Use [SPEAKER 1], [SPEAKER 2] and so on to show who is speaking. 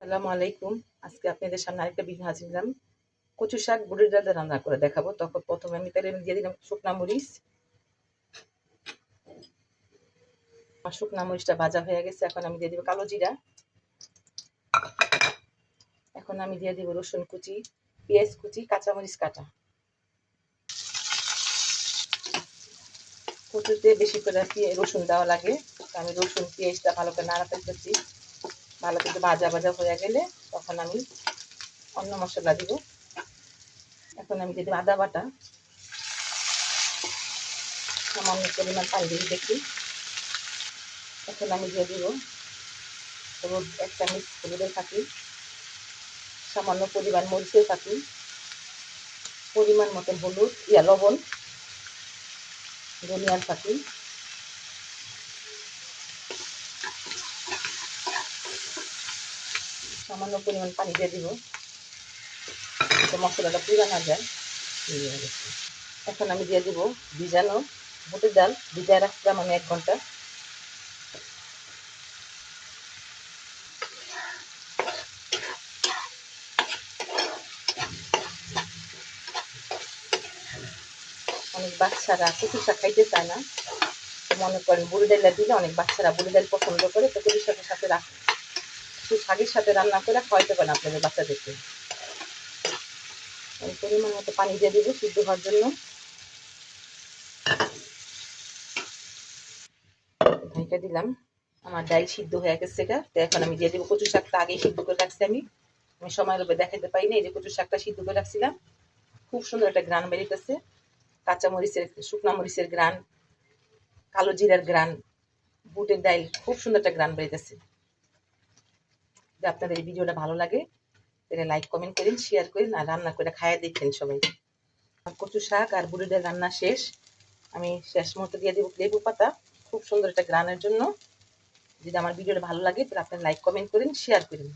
[SPEAKER 1] আসসালামু আলাইকুম। আজকে আপনাদের সামনে আরেকটা ভিডিও হাজির হলাম। কচু শাক বুটের ডাল দিয়ে রান্না করে দেখাবো। তখন প্রথমে আমি তেলে দিয়ে দিলাম শুকনা মরিচ। আমার শুকনা মরিচটা ভাজা হয়ে গেছে। এখন আমি দিয়ে দিব কালো জিরা। এখন আমি দিয়ে দিব রসুন কুচি, পেঁয়াজ কুচি, কাঁচামরিচ কাটা। কচুতে বেশি করে রসুন দেওয়া লাগে। আমি রসুন পেঁয়াজটা ভালো করে নাড়াতে করছি। ভালো করে ভাজা ভাজা হয়ে গেলে তখন আমি অন্য মশলা দিব। এখন আমি দিয়ে দিব আদা বাটা, সামান্য পরিমাণ পানি দিয়ে দেখি। এখন আমি দিয়ে দিব হলুদ, 1 চামচ হলুদের ফাঁকি, সামান্য পরিমাণ মরিচের ফাঁকি, পরিমাণ মতন হলুদ লবণ, ধনিয়ার ফাঁকি, সামান্য পরিমাণ পানি দিয়ে দিব মশলাটা পুড়া না যায়। এখন আমি দিয়ে দিব ভিজানো বুটের ডাল, ভিজায় রাখছিলাম আমি 1 ঘন্টা। অনেক বাচ্চারা কচু শাক খাইতে চায় না, মনে করেন বুড়ি ডাইলা দিলে অনেক বাচ্চারা বুড়ি ডাল পছন্দ করে, তো কচু শাকের সাথে শাকের সাথে রান্না করে খাওয়াইতে পারেন আপনাদের বাচ্চাদেরকে। পরিমাণ মতো পানি দিয়ে দিব সিদ্ধ হওয়ার জন্য। ঢাকা দিলাম। আমার ডাল সিদ্ধ হয়ে গেছে। তো এখন আমি দিয়ে দিব কচু শাকটা আগেই সিদ্ধ করে রাখছি। আমি সময়ের উপরে দেখাতে পাই না। এই যে কচু শাকটা সিদ্ধ করে রাখছিলাম, খুব সুন্দর একটা গ্রান বেরিতেছে। কাঁচা মরিচের, শুকনা মরিচের গ্রান, কালো জিরার গ্রান, বুটের ডাল, খুব সুন্দর একটা গ্রান বেরিতেছে। যদি আপনাদের এই ভিডিওটা ভালো লাগে তাহলে লাইক কমেন্ট করেন, শেয়ার করেন, আর রান্না করে খাইয়া দেখেন সবাই। কচু শাক আর বুটের ডাল রান্না শেষ। আমি শেষ মতো দিয়ে দেবো লেবু পাতা, খুব সুন্দর একটা গ্রানের জন্য। যদি আমার ভিডিওটা ভালো লাগে তাহলে আপনারা লাইক কমেন্ট করেন, শেয়ার করেন।